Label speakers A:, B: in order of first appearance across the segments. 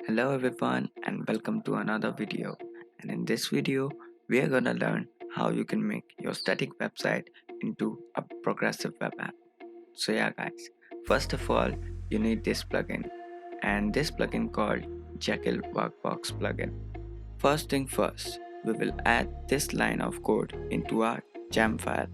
A: Hello everyone and welcome to another video. And in this video, we are gonna learn how you can make your static website into a progressive web app. So yeah guys, first of all, you need this plugin and this plugin called Jekyll Workbox plugin. First thing first, we will add this line of code into our gem file.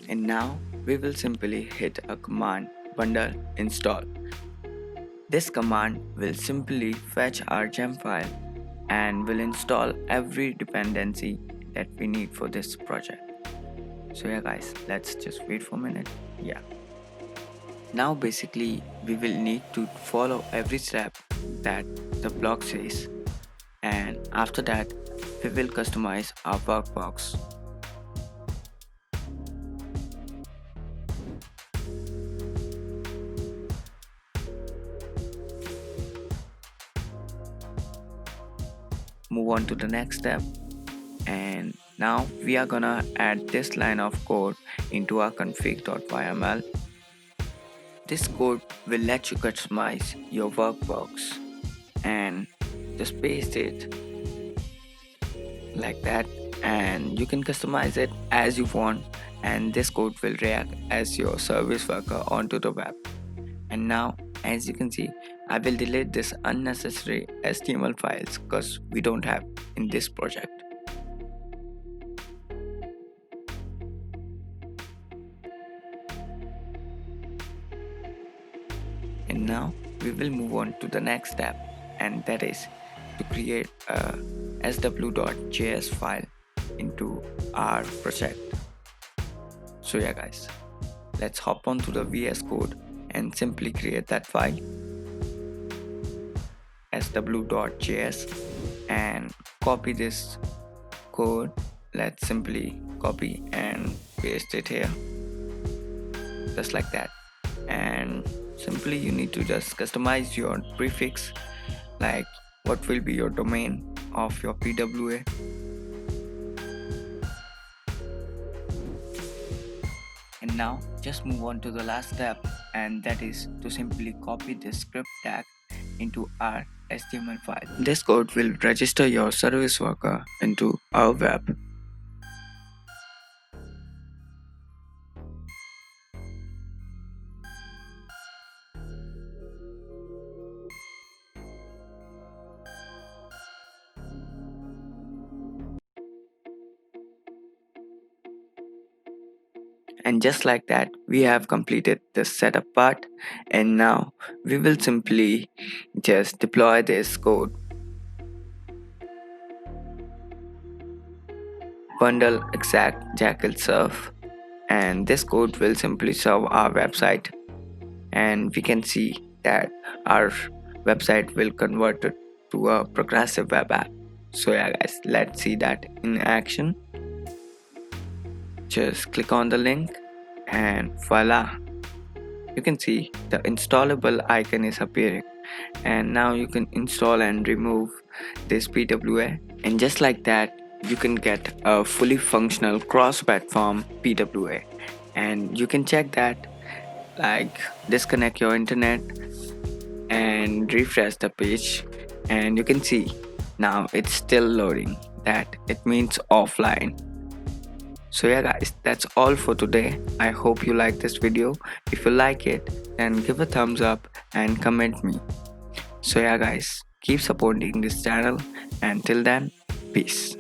A: And now we will simply hit a command bundle install. This command will simply fetch our gem file and will install every dependency that we need for this project. So yeah guys, let's just wait for a minute. Yeah. Now basically we will need to follow every step that the blog says, and after that we will customize our workbox. Move on to the next step, and now we are gonna add this line of code into our config.yml. This code will let you customize your workbox and just paste it like that, and you can customize it as you want, and this code will react as your service worker onto the web. And now as you can see, I will delete this unnecessary HTML files because we don't have in this project. And now we will move on to the next step, and that is to create a sw.js file into our project. So yeah guys, let's hop on to the VS Code and simply create that file sw.js and copy this code. Let's simply copy and paste it here just like that, and simply you need to just customize your prefix, like what will be your domain of your PWA. And now just move on to the last step, and that is to simply copy this script tag into our HTML file. This code will register your service worker into our web. And just like that, we have completed the setup part, and now we will simply just deploy this code. Bundle exact Jekyll serve, and this code will simply serve our website, and we can see that our website will convert it to a progressive web app. So yeah guys, let's see that in action. Just click on the link and voila, you can see the installable icon is appearing, and now you can install and remove this PWA, and just like that you can get a fully functional cross-platform PWA. And you can check that, like disconnect your internet and refresh the page, and you can see now it's still loading, that it means offline. So yeah guys, that's all for today. I hope you like this video. If you like it, then give a thumbs up and comment me. So yeah guys, keep supporting this channel, and till then, peace.